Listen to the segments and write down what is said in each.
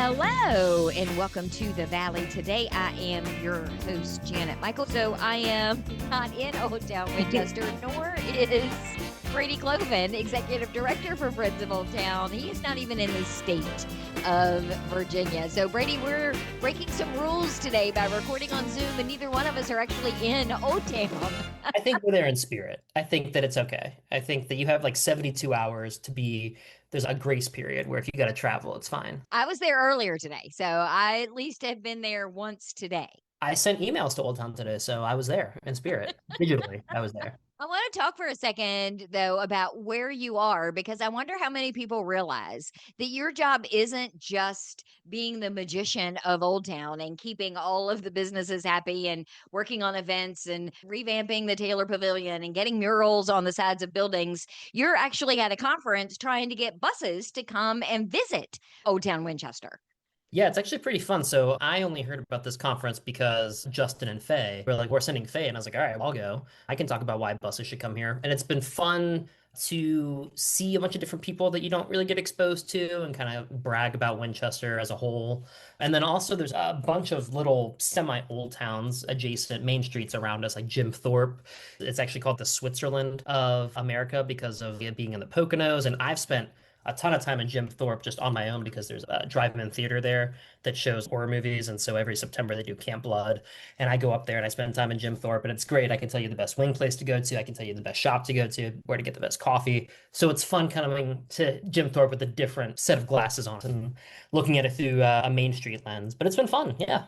Hello and welcome to the Valley. Today I am your host, Janet Michael. So I am not in Old Town Winchester, nor is Brady Cloven, Executive Director for Friends of Old Town. He is not even in the state of Virginia. So Brady, we're breaking some rules today by recording on Zoom, and neither one of us are actually in Old Town. I think we're there in spirit. I think that it's okay. I think that you have like 72 hours to be, there's a grace period where if you got to travel, it's fine. I was there earlier today, so I at least have been there once today. I sent emails to Old Town today, so I was there in spirit. Digitally, I was there. I want to talk for a second, though, about where you are, because I wonder how many people realize that your job isn't just being the magician of Old Town and keeping all of the businesses happy and working on events and revamping the Taylor Pavilion and getting murals on the sides of buildings. You're actually at a conference trying to get buses to come and visit Old Town Winchester. Yeah, it's actually pretty fun. So I only heard about this conference because Justin and Faye were like, we're sending Faye. And I was like, all right, I'll go. I can talk about why buses should come here. And it's been fun to see a bunch of different people that you don't really get exposed to and kind of brag about Winchester as a whole. And then also there's a bunch of little semi-old towns adjacent main streets around us, like Jim Thorpe. It's actually called the Switzerland of America because of it being in the Poconos. And I've spent a ton of time in Jim Thorpe just on my own because there's a drive-in theater there that shows horror movies. And so every September they do Camp Blood. And I go up there and I spend time in Jim Thorpe and it's great. I can tell you the best wing place to go to. I can tell you the best shop to go to, where to get the best coffee. So it's fun coming to Jim Thorpe with a different set of glasses on and looking at it through a Main Street lens. But it's been fun. Yeah.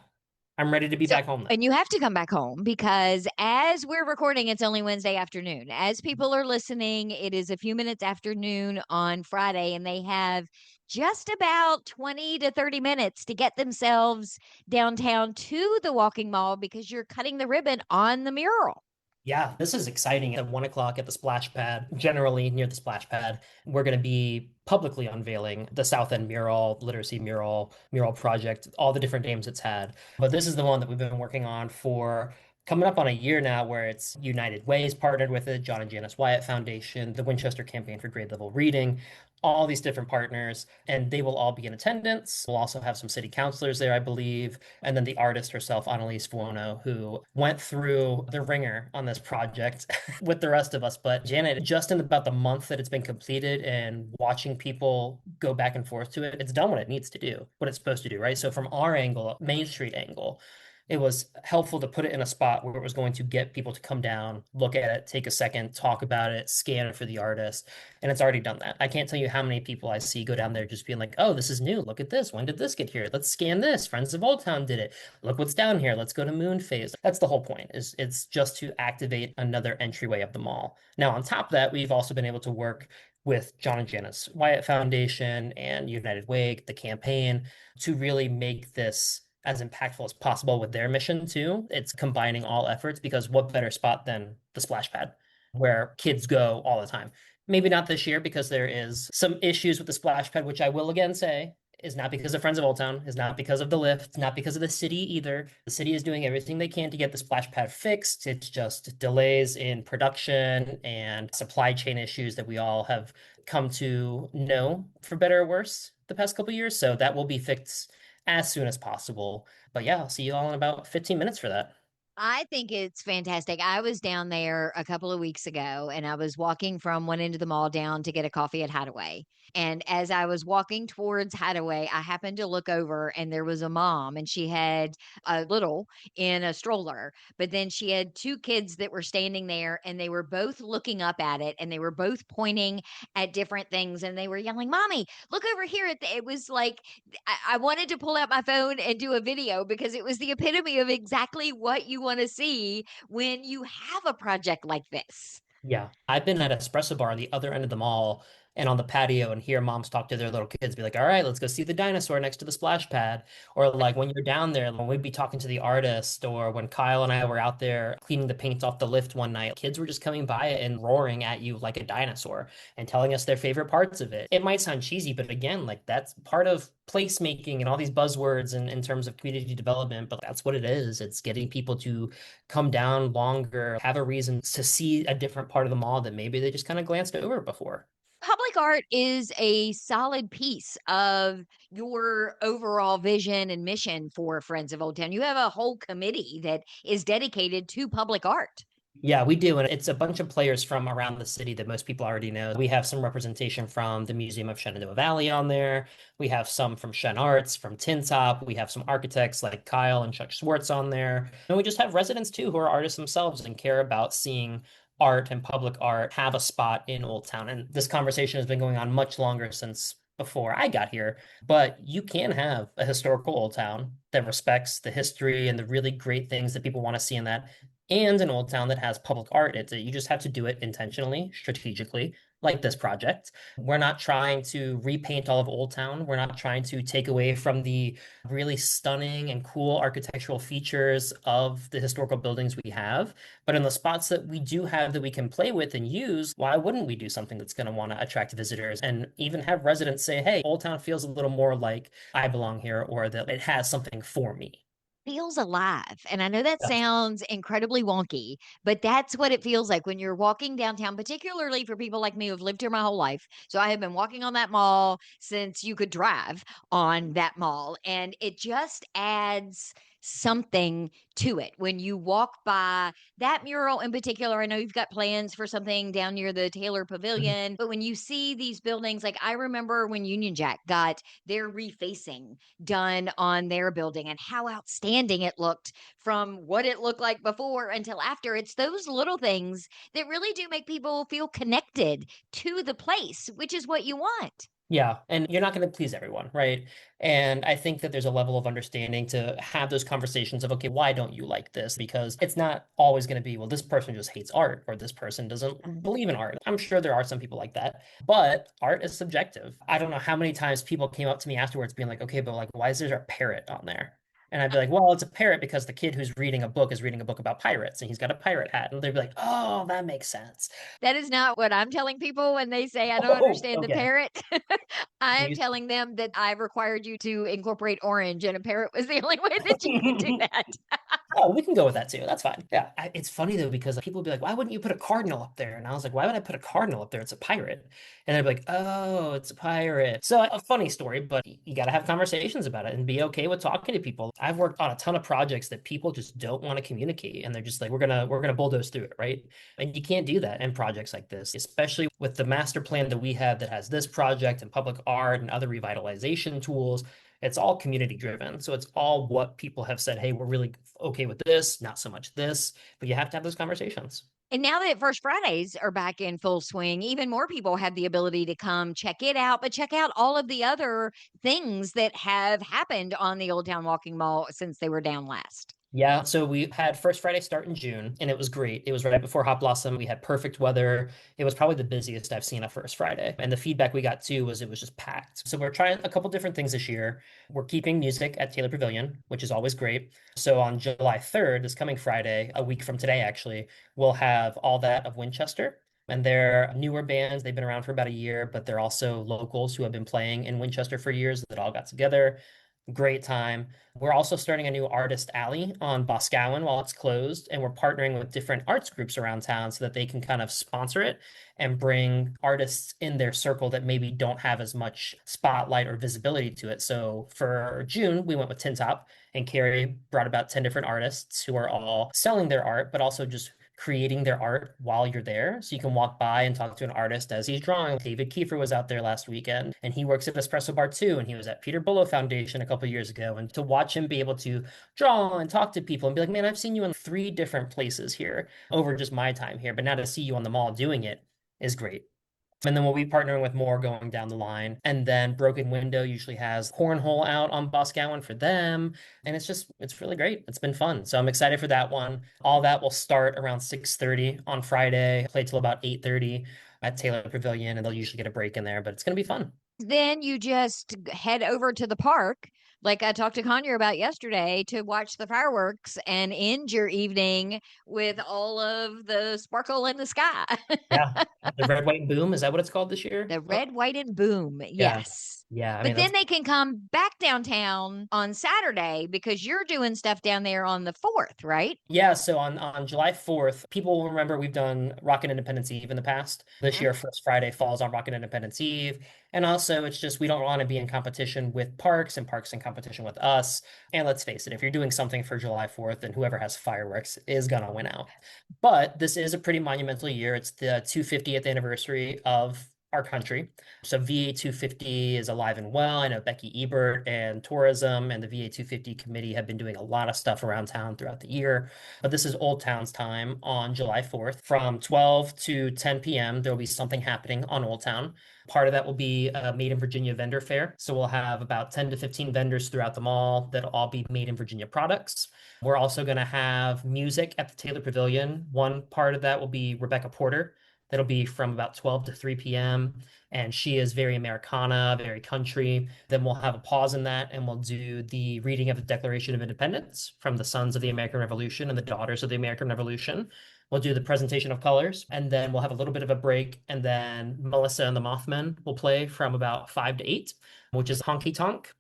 I'm ready to be So, back home now. and you have to come back home because as we're recording, it's only Wednesday afternoon. As people are listening, it is a few minutes after noon on Friday, and they have just about 20 to 30 minutes to get themselves downtown to the walking mall because you're cutting the ribbon on the mural. Yeah, this is exciting. At 1 o'clock at the splash pad, generally near the splash pad, we're going to be publicly unveiling the South End Literacy Mural project, all the different names it's had. But this is the one that we've been working on for coming up on a year now, where it's United Way's partnered with it, John and Janice Wyatt Foundation, the Winchester Campaign for Grade Level Reading, all these different partners, and they will all be in attendance. We'll also have some city councilors there, I believe, and then the artist herself, Annalise Buono, who went through the ringer on this project with the rest of us. But Janet, just in about the month that it's been completed and watching people go back and forth to it, it's done what it needs to do, what it's supposed to do, right? So from our angle, Main Street angle, it was helpful to put it in a spot where it was going to get people to come down, look at it, take a second, talk about it, scan it for the artist. And it's already done that. I can't tell you how many people I see go down there just being like, oh, this is new. Look at this. When did this get here? Let's scan this. Friends of Old Town did it. Look what's down here. Let's go to Moon Phase. That's the whole point, is it's just to activate another entryway of the mall. Now, on top of that, we've also been able to work with John and Janice Wyatt Foundation and United Way, the campaign, to really make this as impactful as possible with their mission too. It's combining all efforts because what better spot than the splash pad where kids go all the time. Maybe not this year because there is some issues with the splash pad, which I will again say is not because of Friends of Old Town, is not because of the lift, not because of the city either. The city is doing everything they can to get the splash pad fixed. It's just delays in production and supply chain issues that we all have come to know, for better or worse, the past couple of years. So that will be fixed as soon as possible. But yeah, I'll see you all in about 15 minutes for that. I think it's fantastic. I was down there a couple of weeks ago and I was walking from one end of the mall down to get a coffee at Hideaway. And as I was walking towards Hideaway, I happened to look over and there was a mom and she had a little in a stroller, but then she had two kids that were standing there and they were both looking up at it and they were both pointing at different things and they were yelling, Mommy, look over here. It was like I wanted to pull out my phone and do a video because it was the epitome of exactly what you want to see when you have a project like this. Yeah, I've been at Espresso Bar on the other end of the mall and on the patio and hear moms talk to their little kids, be like, all right, let's go see the dinosaur next to the splash pad. Or like when you're down there, when we'd be talking to the artist, or when Kyle and I were out there cleaning the paint off the lift one night, kids were just coming by it and roaring at you like a dinosaur and telling us their favorite parts of it. It might sound cheesy, but again, like that's part of placemaking and all these buzzwords in terms of community development, but that's what it is. It's getting people to come down longer, have a reason to see a different part of the mall that maybe they just kind of glanced over before. Public art is a solid piece of your overall vision and mission for Friends of Old Town. You have a whole committee that is dedicated to public art. Yeah, we do. And it's a bunch of players from around the city that most people already know. We have some representation from the Museum of Shenandoah Valley on there. We have some from Shen Arts, from Tin Top. We have some architects like Kyle and Chuck Schwartz on there. And we just have residents too who are artists themselves and care about seeing art and public art have a spot in Old Town. And this conversation has been going on much longer since before I got here, but you can have a historical Old Town that respects the history and the really great things that people want to see in that, and an Old Town that has public art. You just have to do it intentionally, strategically, like this project. We're not trying to repaint all of Old Town. We're not trying to take away from the really stunning and cool architectural features of the historical buildings we have. But in the spots that we do have that we can play with and use, why wouldn't we do something that's going to want to attract visitors and even have residents say, hey, Old Town feels a little more like I belong here, or that it has something for me. Feels alive. And I know that Yes. sounds incredibly wonky, but that's what it feels like when you're walking downtown, particularly for people like me who've lived here my whole life. So I have been walking on that mall since you could drive on that mall, and it just adds something to it when you walk by that mural in particular. I know you've got plans for something down near the Taylor Mhm. Pavilion, but when you see these buildings, like I remember when Union Jack got their refacing done on their building and how outstanding it looked from what it looked like before until after. It's those little things that really do make people feel connected to the place, which is what you want. Yeah, and you're not going to please everyone, right? And I think that there's a level of understanding to have those conversations of, okay, why don't you like this? Because it's not always going to be, well, this person just hates art or this person doesn't believe in art. I'm sure there are some people like that, but art is subjective. I don't know how many times people came up to me afterwards being like, okay, but like, why is there a parrot on there? And I'd be like, well, it's a parrot because the kid who's reading a book is reading a book about pirates and he's got a pirate hat. And they'd be like, oh, that makes sense. That is not what I'm telling people when they say I don't Oh, understand the okay. parrot. I'm You telling them that I required you to incorporate orange, and a parrot was the only way that you could do that. Oh, we can go with that too. That's fine. Yeah. It's funny though, because people would be like, why wouldn't you put a cardinal up there? And I was like, why would I put a cardinal up there? It's a pirate. And they'd be like, oh, it's a pirate. So a funny story, but you got to have conversations about it and be okay with talking to people. I've worked on a ton of projects that people just don't want to communicate. And they're just like, we're gonna bulldoze through it, right? And you can't do that in projects like this, especially with the master plan that we have that has this project and public art and other revitalization tools. It's all community driven. So it's all what people have said, hey, we're really okay with this, not so much this, but you have to have those conversations. And now that First Fridays are back in full swing, even more people have the ability to come check it out, but check out all of the other things that have happened on the Old Town Walking Mall since they were down last. Yeah, so we had First Friday start in June, and it was great. It was right before Hot Blossom. We had perfect weather. It was probably the busiest I've seen a First Friday. And the feedback we got too was it was just packed. So we're trying a couple different things this year. We're keeping music at Taylor Pavilion, which is always great. So on July 3rd, this coming Friday, a week from today actually, we'll have All That of Winchester. And they're newer bands. They've been around for about a year, but they're also locals who have been playing in Winchester for years that all got together. Great time. We're also starting a new artist alley on Boscawen while it's closed, and we're partnering with different arts groups around town so that they can kind of sponsor it and bring artists in their circle that maybe don't have as much spotlight or visibility to it. So for June, we went with Tin Top, and Carrie brought about 10 different artists who are all selling their art, but also just creating their art while you're there. So you can walk by and talk to an artist as he's drawing. David Kiefer was out there last weekend, and he works at Espresso Bar too, and he was at Peter Bullo Foundation a couple of years ago. And to watch him be able to draw and talk to people and be like, man, I've seen you in 3 different places here over just my time here, but now to see you on the mall doing it is great. And then we'll be partnering with more going down the line. And then Broken Window usually has Cornhole out on Boscawen for them. And it's really great. It's been fun. So I'm excited for that one. All that will start around 6:30 on Friday, play till about 8:30 at Taylor Pavilion, and they'll usually get a break in there, but it's going to be fun. Then you just head over to the park, like I talked to Conyer about yesterday, to watch the fireworks and end your evening with all of the sparkle in the sky. Yeah. The Red, White, and Boom. Is that what it's called this year? The red, white, and boom. Yeah. Yes. Yeah, I But mean, then that's they can come back downtown on Saturday because you're doing stuff down there on the 4th, right? yeah. So on July 4th, people will remember we've done Rocket Independence Eve in the past. This year, First Friday falls on Rocket Independence Eve. And also, it's just we don't want to be in competition with parks and parks in competition with us. And let's face it, if you're doing something for July 4th, then whoever has fireworks is gonna win out. But this is a pretty monumental year. It's the 250th anniversary of our country. So VA250 is alive and well. I know Becky Ebert and tourism and the VA250 committee have been doing a lot of stuff around town throughout the year. But this is Old Town's time on July 4th. From 12 to 10 p.m., there will be something happening on Old Town. Part of that will be a Made in Virginia vendor fair. So we'll have about 10 to 15 vendors throughout the mall that'll all be made in Virginia products. We're also going to have music at the Taylor Pavilion. One part of that will be Rebecca Porter. That'll be from about 12 to 3 p.m. And she is very Americana, very country. Then we'll have a pause in that and we'll do the reading of the Declaration of Independence from the Sons of the American Revolution and the Daughters of the American Revolution. We'll do the presentation of colors, and then we'll have a little bit of a break. And then Melissa and the Mothmen will play from about 5 to 8, which is honky-tonk.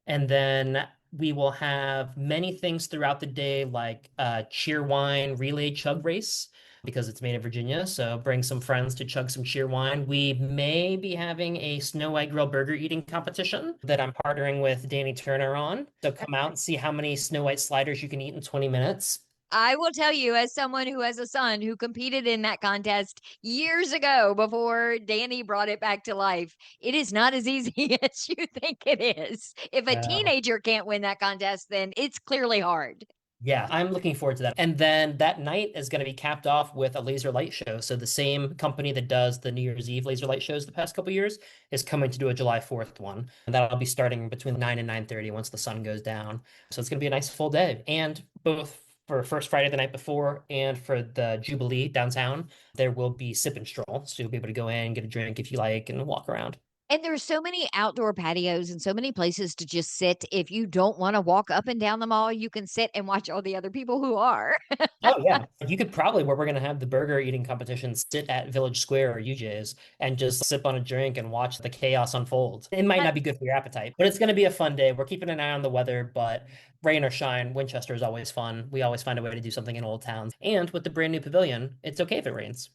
And then we will have many things throughout the day, like a Cheerwine relay chug race, because it's made in Virginia. So bring some friends to chug some Cheerwine. We may be having a Snow White Grill burger eating competition that I'm partnering with Danny Turner on. So come out and see how many Snow White sliders you can eat in 20 minutes. I will tell you, as someone who has a son who competed in that contest years ago before Danny brought it back to life, it is not as easy as you think it is. If a Uh, teenager can't win that contest, then it's clearly hard. Yeah, I'm looking forward to that. And then that night is going to be capped off with a laser light show. So the same company that does the New Year's Eve laser light shows the past couple years is coming to do a July 4th one. And that'll be starting between 9 and 9:30 once the sun goes down. So it's going to be a nice full day. And both for First Friday the night before and for the Jubilee downtown, there will be sip and stroll. So you'll be able to go in, get a drink if you like, and walk around. And there's so many outdoor patios and so many places to just sit. If you don't want to walk up and down the mall, you can sit and watch all the other people who are. Oh yeah. You could probably, where we're gonna have the burger eating competition, sit at Village Square or UJ's and just sip on a drink and watch the chaos unfold. It might not be good for your appetite, but it's gonna be a fun day. We're keeping an eye on the weather, but rain or shine, Winchester is always fun. We always find a way to do something in Old Towns. And with the brand new pavilion, it's okay if it rains.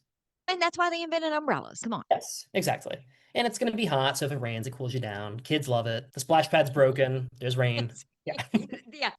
And that's why they invented umbrellas. Come on. Yes, exactly. And it's gonna be hot, so if it rains, it cools you down. Kids love it. The splash pad's broken. There's rain. Yeah. Yeah.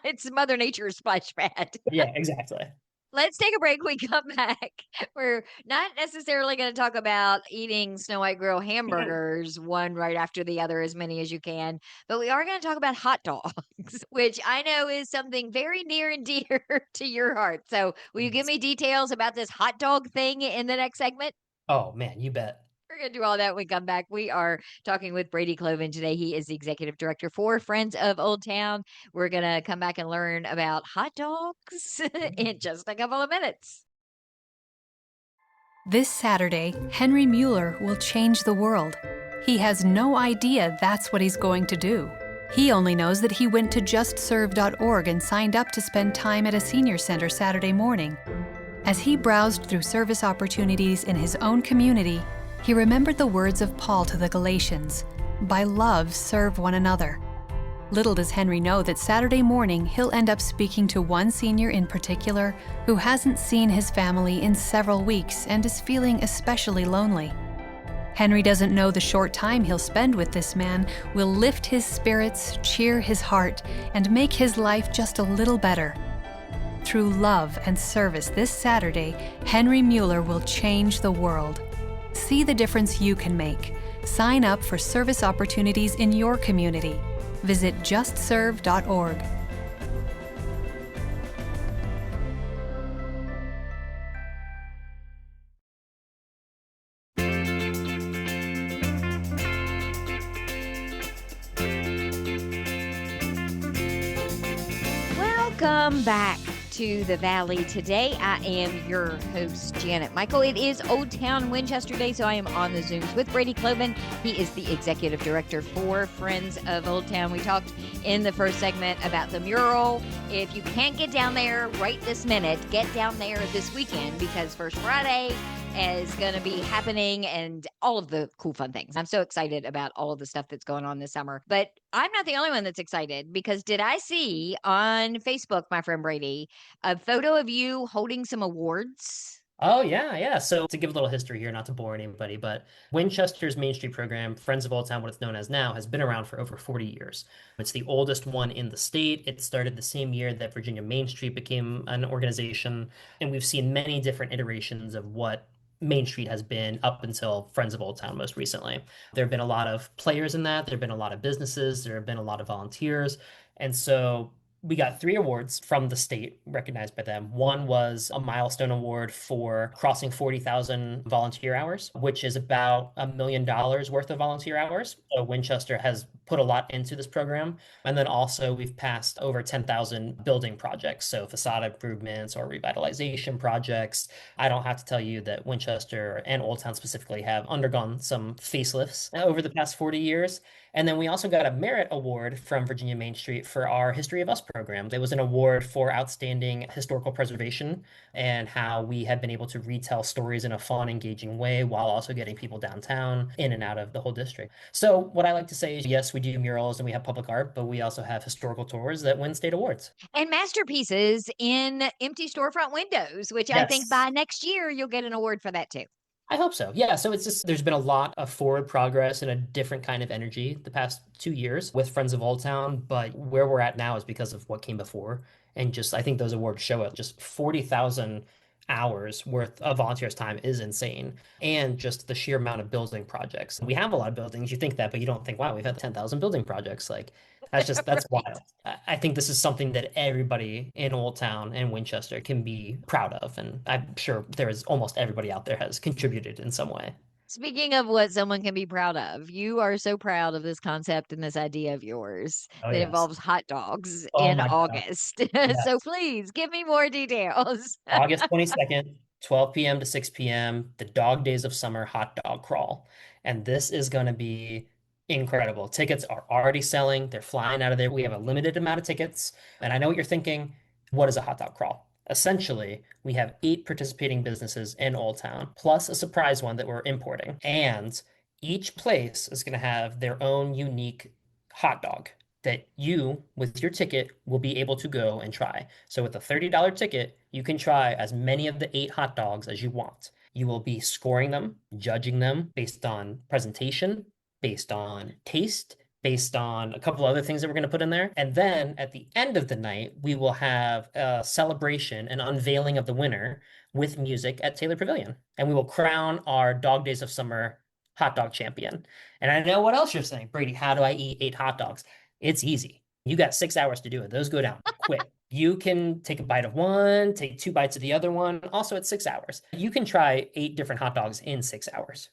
It's Mother Nature's splash pad. Yeah, exactly. Let's take a break. We come back. We're not necessarily going to talk about eating Snow White Grill hamburgers one right after the other, as many as you can, but we are going to talk about hot dogs, which I know is something very near and dear to your heart. So, will you give me details about this hot dog thing in the next segment? Oh man, you bet. We're going to do all that when we come back. We are talking with Brady Cloven today. He is the executive director for Friends of Old Town. We're going to come back and learn about hot dogs in just a couple of minutes. This Saturday, Henry Mueller will change the world. He has no idea that's what he's going to do. He only knows that he went to justserve.org and signed up to spend time at a senior center Saturday morning. As he browsed through service opportunities in his own community, he remembered the words of Paul to the Galatians, "By love, serve one another." Little does Henry know that Saturday morning he'll end up speaking to one senior in particular who hasn't seen his family in several weeks and is feeling especially lonely. Henry doesn't know the short time he'll spend with this man will lift his spirits, cheer his heart, and make his life just a little better. Through love and service this Saturday, Henry Mueller will change the world. See the difference you can make. Sign up for service opportunities in your community. Visit justserve.org. Welcome back to the Valley. Today, I am your host, Janet Michael. It is Old Town Winchester Day, so I am on the Zooms with Brady Cloven. He is the executive director for Friends of Old Town. We talked in the first segment about the mural. If you can't get down there right this minute, get down there this weekend, because First Friday is going to be happening and all of the cool fun things. I'm so excited about all of the stuff that's going on this summer. But I'm not the only one that's excited, because did I see on Facebook, my friend Brady, a photo of you holding some awards? Oh, yeah. So to give a little history here, not to bore anybody, but Winchester's Main Street program, Friends of Old Town, what it's known as now, has been around for over 40 years. It's the oldest one in the state. It started the same year that Virginia Main Street became an organization, and we've seen many different iterations of what Main Street has been up until Friends of Old Town most recently. There have been a lot of players in that. There have been a lot of businesses. There have been a lot of volunteers. And so we got 3 awards from the state recognized by them. One was a milestone award for crossing 40,000 volunteer hours, which is about $1 million worth of volunteer hours. So Winchester has put a lot into this program. And then also we've passed over 10,000 building projects, so facade improvements or revitalization projects. I don't have to tell you that Winchester and Old Town specifically have undergone some facelifts over the past 40 years. And then we also got a merit award from Virginia Main Street for our History of Us program. It was an award for outstanding historical preservation and how we have been able to retell stories in a fun, engaging way while also getting people downtown, in and out of the whole district. So what I like to say is, yes, we do murals and we have public art, but we also have historical tours that win state awards. And masterpieces in empty storefront windows, which I think Yes. by next year you'll get an award for that too. I hope so. Yeah. So it's just, there's been a lot of forward progress and a different kind of energy the past 2 years with Friends of Old Town. But where we're at now is because of what came before. And just, I think those awards show it. Just 40,000 hours worth of volunteers' time is insane. And just the sheer amount of building projects. We have a lot of buildings. You think that, but you don't think, wow, we've had 10,000 building projects. Like, that's Right. wild. I think this is something that everybody in Old Town and Winchester can be proud of. And I'm sure there is almost everybody out there has contributed in some way. Speaking of what someone can be proud of, you are so proud of this concept and this idea of yours Oh, that yes. involves hot dogs Oh in my God. August. So Yes. please give me more details. August 22nd, 12 p.m. to 6 p.m., the Dog Days of Summer hot dog crawl. And this is going to be incredible. Tickets are already selling. They're flying out of there. We have a limited amount of tickets. And I know what you're thinking. What is a hot dog crawl? Essentially, we have 8 participating businesses in Old Town, plus a surprise one that we're importing. And each place is going to have their own unique hot dog that you, with your ticket, will be able to go and try. So with a $30 ticket, you can try as many of the 8 hot dogs as you want. You will be scoring them, judging them based on presentation, based on taste, based on a couple other things that we're going to put in there. And then at the end of the night, we will have a celebration, an unveiling of the winner with music at Taylor Pavilion. And we will crown our Dog Days of Summer hot dog champion. And I know what else you're saying, Brady. How do I eat 8 hot dogs? It's easy. You got 6 hours to do it. Those go down quick. You can take a bite of one, take 2 bites of the other one. Also, it's 6 hours. You can try 8 different hot dogs in 6 hours.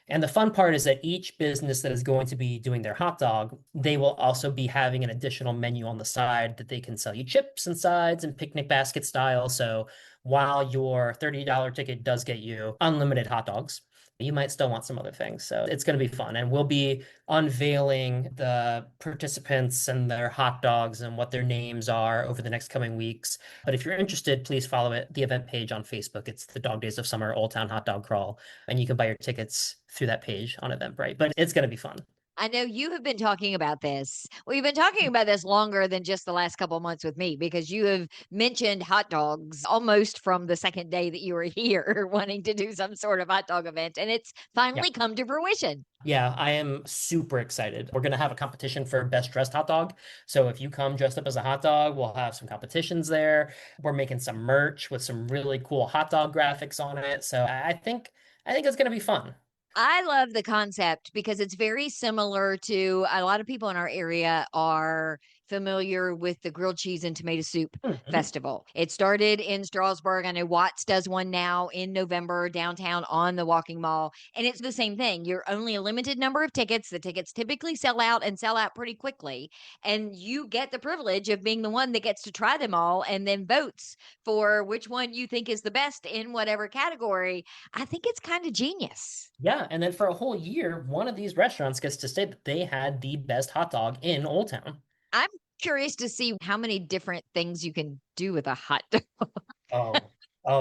And the fun part is that each business that is going to be doing their hot dog, they will also be having an additional menu on the side that they can sell you chips and sides and picnic basket style. So while your $30 ticket does get you unlimited hot dogs, you might still want some other things. So it's going to be fun. And we'll be unveiling the participants and their hot dogs and what their names are over the next coming weeks. But if you're interested, please follow the event page on Facebook. It's the Dog Days of Summer Old Town Hot Dog Crawl. And you can buy your tickets through that page on Eventbrite. But it's going to be fun. I know you have been talking about this. Well, you've been talking about this longer than just the last couple of months with me, because you have mentioned hot dogs almost from the second day that you were here wanting to do some sort of hot dog event. And it's finally come to fruition. Yeah, I am super excited. We're going to have a competition for best dressed hot dog. So if you come dressed up as a hot dog, we'll have some competitions there. We're making some merch with some really cool hot dog graphics on it. So I think it's going to be fun. I love the concept because it's very similar to a lot of people in our area are familiar with the grilled cheese and tomato soup Mhm. festival. It started in Strasburg. I know Watts does one now in November downtown on the Walking Mall. And it's the same thing. You're only a limited number of tickets. The tickets typically sell out and sell out pretty quickly. And you get the privilege of being the one that gets to try them all and then votes for which one you think is the best in whatever category. I think it's kind of genius. Yeah, and then for a whole year, one of these restaurants gets to say that they had the best hot dog in Old Town. I'm curious to see how many different things you can do with a hot dog.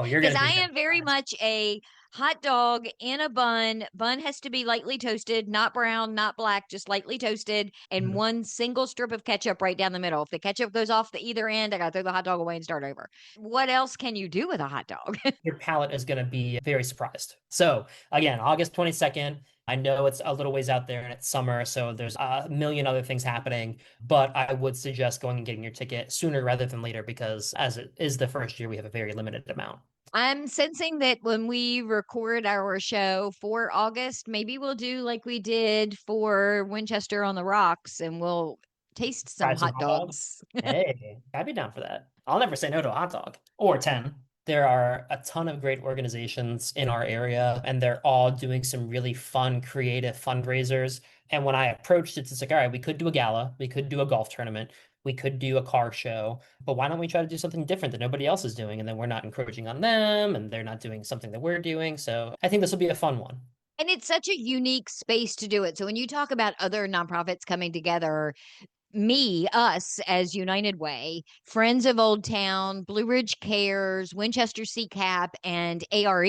You're Because gonna I be am very much a hot dog in a bun. Bun has to be lightly toasted, not brown, not black, just lightly toasted, and Mhm. one single strip of ketchup right down the middle. If the ketchup goes off the either end, I got to throw the hot dog away and start over. What else can you do with a hot dog? Your palate is gonna be very surprised. So again, August 22nd. I know it's a little ways out there and it's summer, so there's a million other things happening, but I would suggest going and getting your ticket sooner rather than later because as it is the first year, we have a very limited amount. I'm sensing that when we record our show for August, maybe we'll do like we did for Winchester on the Rocks and we'll taste Try some some hot hot dogs. dogs. Hey, I'd be down for that. I'll never say no to a hot dog or 10. There are a ton of great organizations in our area, and they're all doing some really fun, creative fundraisers. And when I approached it, it's like, all right, we could do a gala, we could do a golf tournament, we could do a car show, but why don't we try to do something different that nobody else is doing? And then we're not encroaching on them, and they're not doing something that we're doing. So I think this will be a fun one. And it's such a unique space to do it. So when you talk about other nonprofits coming together, us as United Way, Friends of Old Town, Blue Ridge Cares, Winchester CCAP, and ARE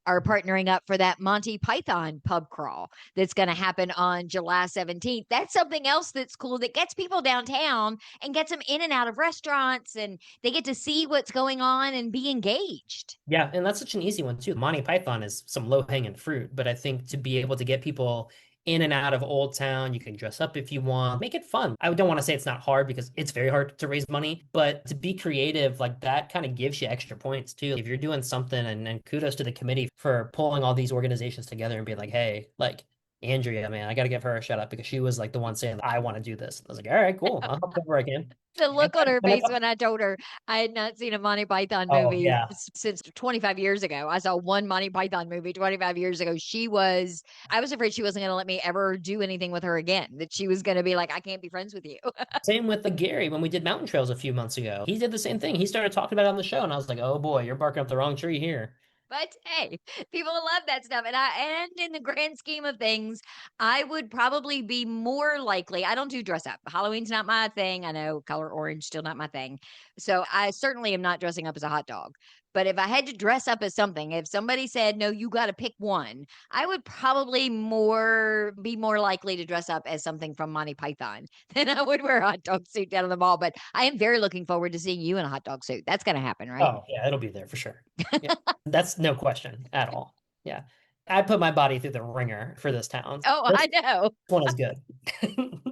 are partnering up for that Monty Python pub crawl that's going to happen on July 17th. That's something else that's cool that gets people downtown and gets them in and out of restaurants, and they get to see what's going on and be engaged. Yeah, and that's such an easy one too. Monty Python is some low-hanging fruit, but I think to be able to get people in and out of Old Town, you can dress up if you want, make it fun. I don't want to say it's not hard because it's very hard to raise money, but to be creative like that kind of gives you extra points too. If you're doing something, and kudos to the committee for pulling all these organizations together and being like, hey, like Andrea, man, I got to give her a shout out because she was like the one saying, I want to do this. I was like, all right, cool. I'll help wherever I can. The look on her face when I told her I had not seen a Monty Python Oh, movie yeah. since 25 years ago. I saw one Monty Python movie 25 years ago. I was afraid she wasn't going to let me ever do anything with her again, that she was going to be like, I can't be friends with you. Same with the Gary when we did mountain trails a few months ago. He did the same thing. He started talking about it on the show, and I was like, oh boy, you're barking up the wrong tree here. But hey, people love that stuff. And in the grand scheme of things, I would probably be more likely. I don't do dress up. Halloween's not my thing. I know color orange still not my thing. So I certainly am not dressing up as a hot dog. But if I had to dress up as something, if somebody said, no, you got to pick one, I would probably be more likely to dress up as something from Monty Python than I would wear a hot dog suit down in the mall. But I am very looking forward to seeing you in a hot dog suit. That's going to happen, right? Oh, yeah, it'll be there for sure. Yeah. That's no question at all. Yeah. I put my body through the ringer for this town. Oh, This I know. one is good.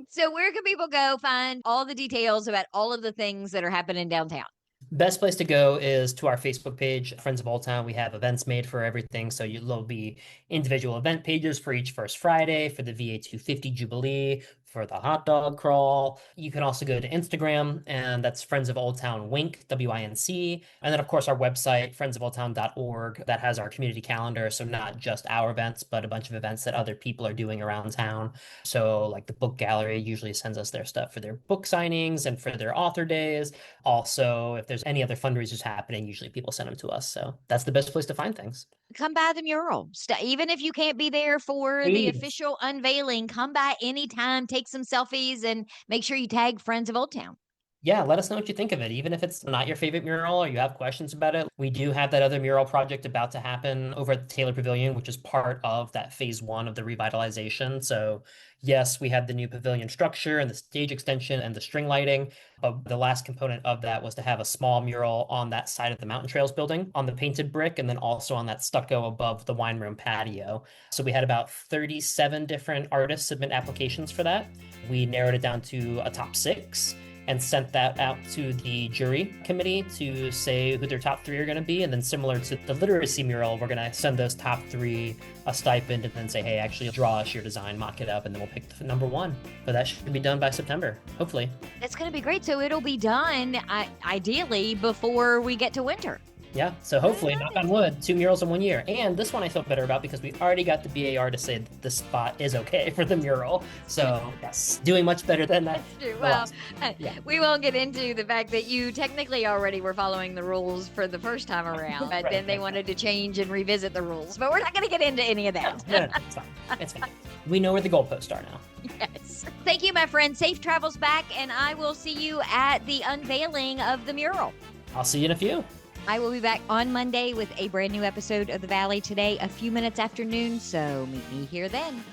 So where can people go find all the details about all of the things that are happening downtown? Best place to go is to our Facebook page, Friends of Old Town. We have events made for everything. So there'll be individual event pages for each first Friday, for the VA250 Jubilee, for the hot dog crawl. You can also go to Instagram, and that's Friends of Old Town Wink, WINC. And then, of course, our website, friendsofoldtown.org, that has our community calendar. So not just our events, but a bunch of events that other people are doing around town. So like the book gallery usually sends us their stuff for their book signings and for their author days. Also, if there's any other fundraisers happening, usually people send them to us. So that's the best place to find things. Come by the mural. Even if you can't be there for the Please. official unveiling, come by anytime, take some selfies, and make sure you tag Friends of Old Town. Yeah, let us know what you think of it. Even if it's not your favorite mural or you have questions about it, we do have that other mural project about to happen over at the Taylor Pavilion, which is part of that phase 1 of the revitalization. So yes, we have the new pavilion structure and the stage extension and the string lighting, but the last component of that was to have a small mural on that side of the Mountain Trails building on the painted brick, and then also on that stucco above the wine room patio. So we had about 37 different artists submit applications for that. We narrowed it down to a top 6. and sent that out to the jury committee to say who their top 3 are going to be. And then similar to the literacy mural, we're going to send those top 3 a stipend and then say, hey, actually draw us your design, mock it up, and then we'll pick the number 1. But that should be done by September, hopefully. It's going to be great. So it'll be done ideally before we get to winter. Yeah, so hopefully, knock on wood, 2 murals in 1 year. And this one I feel better about because we already got the BAR to say that the spot is okay for the mural. So yes, doing much better than that. Well, we won't get into the fact that you technically already were following the rules for the first time around, but then they wanted to change and revisit the rules. But we're not going to get into any of that. No, it's fine. It's fine. We know where the goalposts are now. Yes. Thank you, my friend. Safe travels back, and I will see you at the unveiling of the mural. I'll see you in a few. I will be back on Monday with a brand new episode of The Valley Today, a few minutes after noon, so meet me here then.